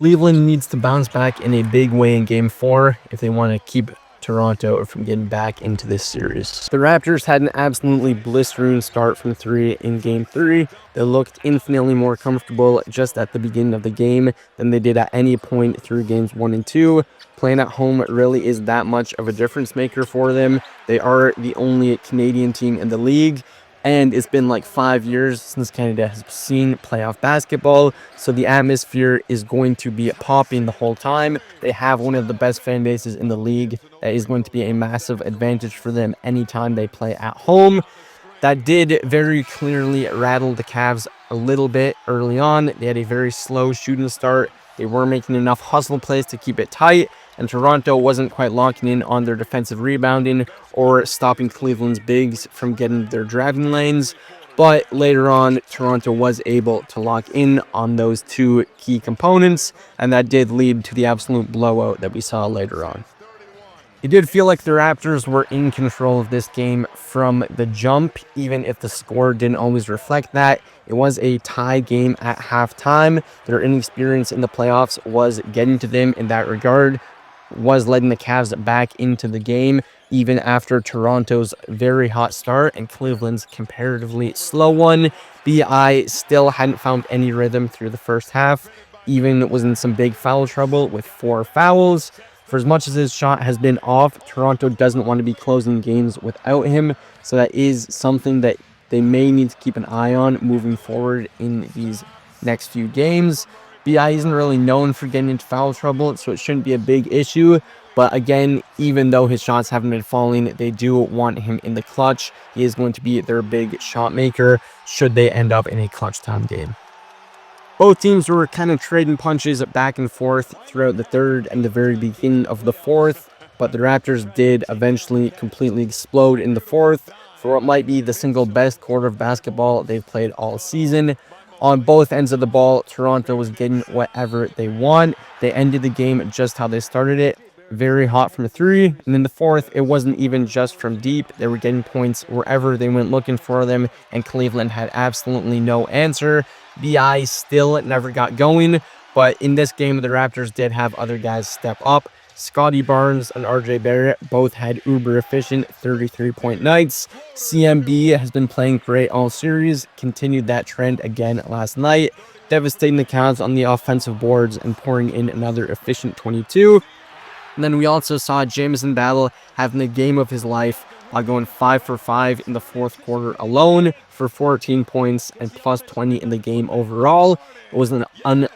Cleveland needs to bounce back in a big way in Game 4 if they want to keep Toronto from getting back into this series. The Raptors had an absolutely blistering start from 3 in Game 3. They looked infinitely more comfortable just at the beginning of the game than they did at any point through Games 1 and 2. Playing at home really is that much of a difference maker for them. They are the only Canadian team in the league, and it's been like 5 years since Canada has seen playoff basketball, so the atmosphere is going to be popping the whole time. They have one of the best fan bases in the league. That is going to be a massive advantage for them anytime they play at home. That did very clearly rattle the Cavs a little bit early on. They had a very slow shooting start. They were making enough hustle plays to keep it tight, and Toronto wasn't quite locking in on their defensive rebounding or stopping Cleveland's bigs from getting their driving lanes. But later on, Toronto was able to lock in on those two key components, and that did lead to the absolute blowout that we saw later on. It did feel like the Raptors were in control of this game from the jump, even if the score didn't always reflect that. It was a tie game at halftime. Their inexperience in the playoffs was getting to them in that regard, was letting the Cavs back into the game, even after Toronto's very hot start and Cleveland's comparatively slow one. BI still hadn't found any rhythm through the first half, even was in some big foul trouble with 4 fouls. For as much as his shot has been off, Toronto doesn't want to be closing games without him, so that is something that they may need to keep an eye on moving forward in these next few games. BI isn't really known for getting into foul trouble, so it shouldn't be a big issue. But again, even though his shots haven't been falling, they do want him in the clutch. He is going to be their big shot maker should they end up in a clutch time game. Both teams were kind of trading punches back and forth throughout the third and the very beginning of the fourth, but the Raptors did eventually completely explode in the fourth for what might be the single best quarter of basketball they've played all season. On both ends of the ball, Toronto was getting whatever they want. They ended the game just how they started it, very hot from 3, and in the fourth, it wasn't even just from deep. They were getting points wherever they went looking for them, and Cleveland had absolutely no answer. BI still never got going, but in this game, the Raptors did have other guys step up. Scottie Barnes and RJ Barrett both had uber efficient 33-point nights. CMB has been playing great all series, continued that trend again last night, devastating the Cavs on the offensive boards and pouring in another efficient 22. And then we also saw Jamison Battle having the game of his life by going 5 for 5 in the fourth quarter alone for 14 points and plus 20 in the game overall. It was an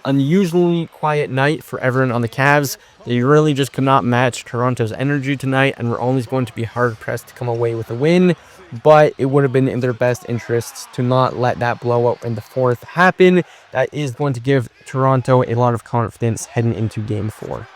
unusually quiet night for everyone on the Cavs. They really just could not match Toronto's energy tonight and were always going to be hard-pressed to come away with a win. But it would have been in their best interests to not let that blowout in the fourth happen. That is going to give Toronto a lot of confidence heading into Game 4.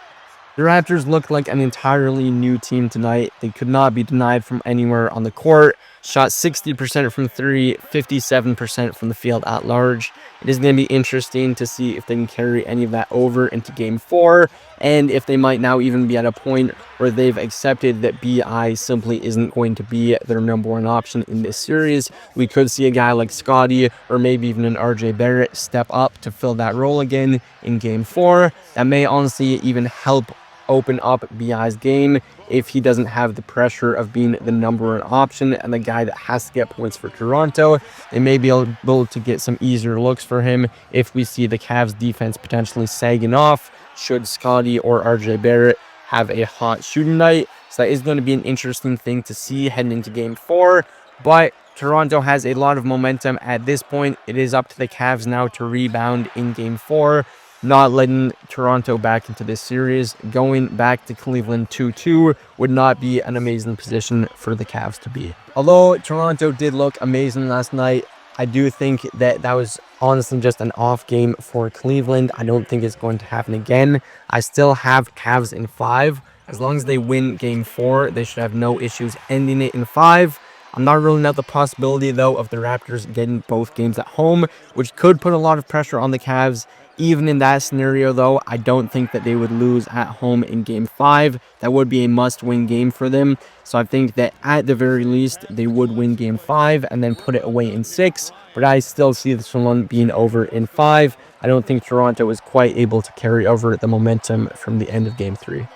The Raptors looked like an entirely new team tonight. They could not be denied from anywhere on the court. Shot 60% from 3, 57% from the field at large. It is going to be interesting to see if they can carry any of that over into Game 4, and if they might now even be at a point where they've accepted that BI simply isn't going to be their number one option in this series. We could see a guy like Scottie or maybe even an RJ Barrett step up to fill that role again in Game 4. That may honestly even help open up BI's game if he doesn't have the pressure of being the number one option and the guy that has to get points for Toronto. They may be able to get some easier looks for him if we see the Cavs defense potentially sagging off should Scottie or RJ Barrett have a hot shooting night. So that is going to be an interesting thing to see heading into Game 4. But Toronto has a lot of momentum at this point. It is up to the Cavs now to rebound in Game 4. Not letting Toronto back into this series, going back to Cleveland 2-2 would not be an amazing position for the Cavs to be. Although Toronto did look amazing last night, I do think that was honestly just an off game for Cleveland. I don't think it's going to happen again. I still have Cavs in 5. As long as they win Game 4, they should have no issues ending it in 5. I'm not ruling out the possibility, though, of the Raptors getting both games at home, which could put a lot of pressure on the Cavs. Even in that scenario, though, I don't think that they would lose at home in Game 5. That would be a must-win game for them. So I think that at the very least, they would win Game 5 and then put it away in 6. But I still see this one being over in 5. I don't think Toronto is quite able to carry over the momentum from the end of Game 3.